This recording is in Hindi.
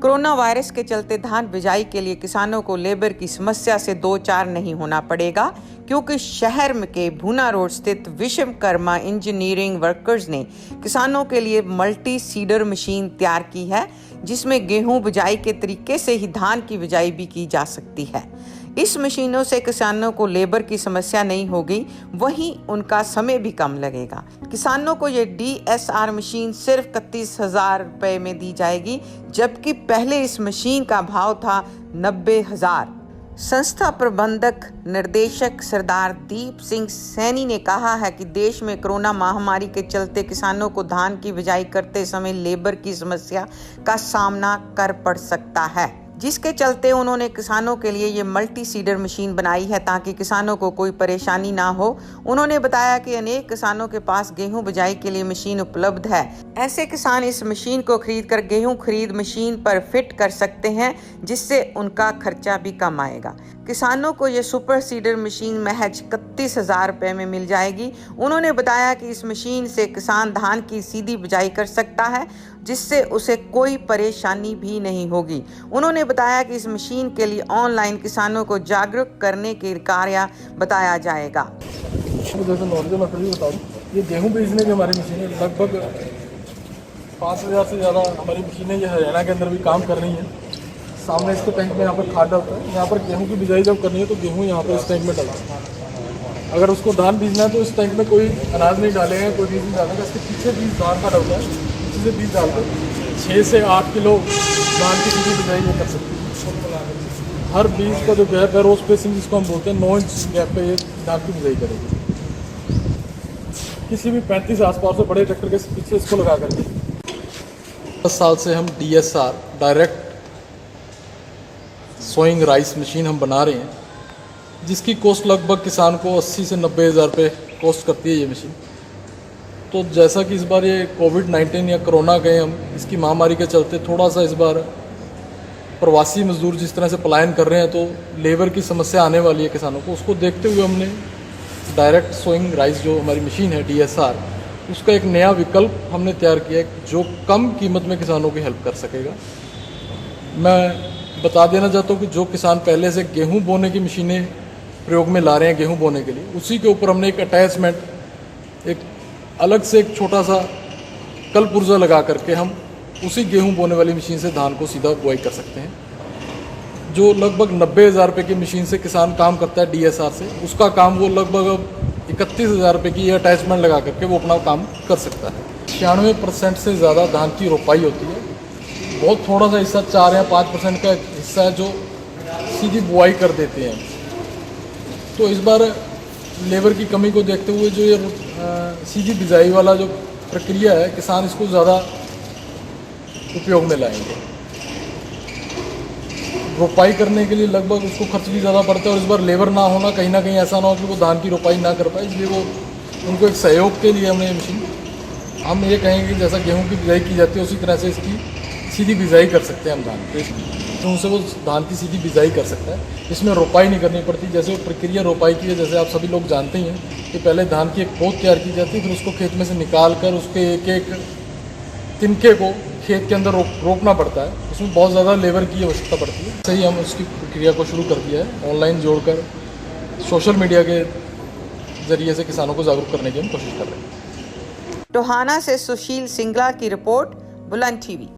कोरोना वायरस के चलते धान बिजाई के लिए किसानों को लेबर की समस्या से दो चार नहीं होना पड़ेगा, क्योंकि शहर के भूना रोड स्थित विश्वकर्मा इंजीनियरिंग वर्कर्स ने किसानों के लिए मल्टी सीडर मशीन तैयार की है, जिसमें गेहूं बिजाई के तरीके से ही धान की बिजाई भी की जा सकती है। इस मशीनों से किसानों को लेबर की समस्या नहीं होगी, वहीं उनका समय भी कम लगेगा। किसानों को ये DSR मशीन सिर्फ 31,000 रुपए में दी जाएगी, जबकि पहले इस मशीन का भाव था 90,000। संस्था प्रबंधक निर्देशक सरदार दीप सिंह सैनी ने कहा है कि देश में कोरोना महामारी के चलते किसानों को धान की बिजाई करते समय लेबर की समस्या का सामना कर पड़ सकता है, जिसके चलते उन्होंने किसानों के लिए ये मल्टी सीडर मशीन बनाई है ताकि किसानों को कोई परेशानी ना हो। उन्होंने बताया कि अनेक किसानों के पास गेहूं बिजाई के लिए मशीन उपलब्ध है। ऐसे किसान इस मशीन को खरीदकर गेहूं खरीद मशीन पर फिट कर सकते हैं, जिससे उनका खर्चा भी कम आएगा। किसानों को ये सुपर सीडर मशीन महज 31,000 रुपए में मिल जाएगी। उन्होंने बताया कि इस मशीन से किसान धान की सीधी बिजाई कर सकता है, जिससे उसे कोई परेशानी भी नहीं होगी। उन्होंने बताया कि इस मशीन के लिए ऑनलाइन किसानों को जागरूक करने के कार्य बताया जाएगा। जैसे नॉलेज मैं फिर भी बता दूँ, ये गेहूँ बीजने की हमारी मशीनें लगभग 5,000 से ज़्यादा हमारी मशीनें ये हरियाणा के अंदर भी काम कर रही हैं। सामने इसके टैंक में यहाँ पर खाद डालता है, यहाँ पर गेहूँ की बिजाई जब करनी है तो गेहूँ यहाँ पर इस टैंक में डालता है। अगर उसको धान बीजना है तो इस टैंक में कोई अनाज नहीं डालेंगे, कोई बीज नहीं डालेंगे। इसके पीछे बीज धान का डलता है, पीछे से बीज डालकर 6 से 8 किलो धान की सीधी बिजाई वो कर सकते हैं। हर बीज का जो गैप है, रो स्पेसिंग जिसको हम बोलते हैं, 9 इंच गैप पे ये धान की बिजाई करेगी। किसी भी 35 आसपास से बड़े ट्रैक्टर के पीछे इसको लगा करके 10 साल से हम DSR direct sowing rice machine हम बना रहे हैं, जिसकी कॉस्ट लगभग किसान को 80 से 90,000 रुपये कॉस्ट करती है ये मशीन। तो जैसा कि इस बार ये कोविड-19 या कोरोना गए हम, इसकी महामारी के चलते थोड़ा सा इस बार प्रवासी मजदूर जिस तरह से पलायन कर रहे हैं, तो लेबर की समस्या आने वाली है किसानों को। उसको देखते हुए हमने डायरेक्ट सोइंग राइस जो हमारी मशीन है DSR, उसका एक नया विकल्प हमने तैयार किया है जो कम कीमत में किसानों की हेल्प कर सकेगा। मैं बता देना चाहता हूँ कि जो किसान पहले से गेहूं बोने की मशीनें प्रयोग में ला रहे हैं गेहूं बोने के लिए, उसी के ऊपर हमने एक अटैचमेंट, एक अलग से एक छोटा सा कल पुर्जा लगा करके हम उसी गेहूं बोने वाली मशीन से धान को सीधा बुआई कर सकते हैं। जो लगभग 90,000 रुपये की मशीन से किसान काम करता है DSR से, उसका काम वो लगभग अब 31,000 रुपये की ये अटैचमेंट लगा करके वो अपना काम कर सकता है। 96% से ज़्यादा धान की रोपाई होती है। बहुत थोड़ा सा हिस्सा 4 या 5% का हिस्सा है जो सीधी बुआई कर देते हैं। तो इस बार लेबर की कमी को देखते हुए जो ये सीधी बिजाई वाला जो प्रक्रिया है, किसान इसको ज़्यादा उपयोग में लाएंगे। रोपाई करने के लिए लगभग उसको खर्च भी ज़्यादा पड़ता है, और इस बार लेबर ना होना, कहीं ना कहीं ऐसा ना हो कि वो धान की रोपाई ना कर पाए, इसलिए वो उनको एक सहयोग के लिए हमने ये मशीन, हम ये कहेंगे कि जैसा गेहूँ की बिजाई की जाती है उसी तरह से इसकी सीधी बिजाई कर सकते हैं हम धान पे, तो उनसे वो धान की सीधी बिजाई कर सकता है। इसमें रोपाई नहीं करनी पड़ती। जैसे वो प्रक्रिया रोपाई की है, जैसे आप सभी लोग जानते ही हैं कि पहले धान की एक पोत तैयार की जाती है, फिर उसको खेत में से निकाल कर उसके एक एक तिनके को खेत के अंदर रोपना पड़ता है। उसमें बहुत ज़्यादा लेबर की आवश्यकता पड़ती है। सही हम उसकी प्रक्रिया को शुरू कर दिया है, ऑनलाइन जोड़कर सोशल मीडिया के ज़रिए से किसानों को जागरूक करने की हम कोशिश कर रहे हैं। टोहाना से सुशील सिंगला की रिपोर्ट, बुलंद टीवी।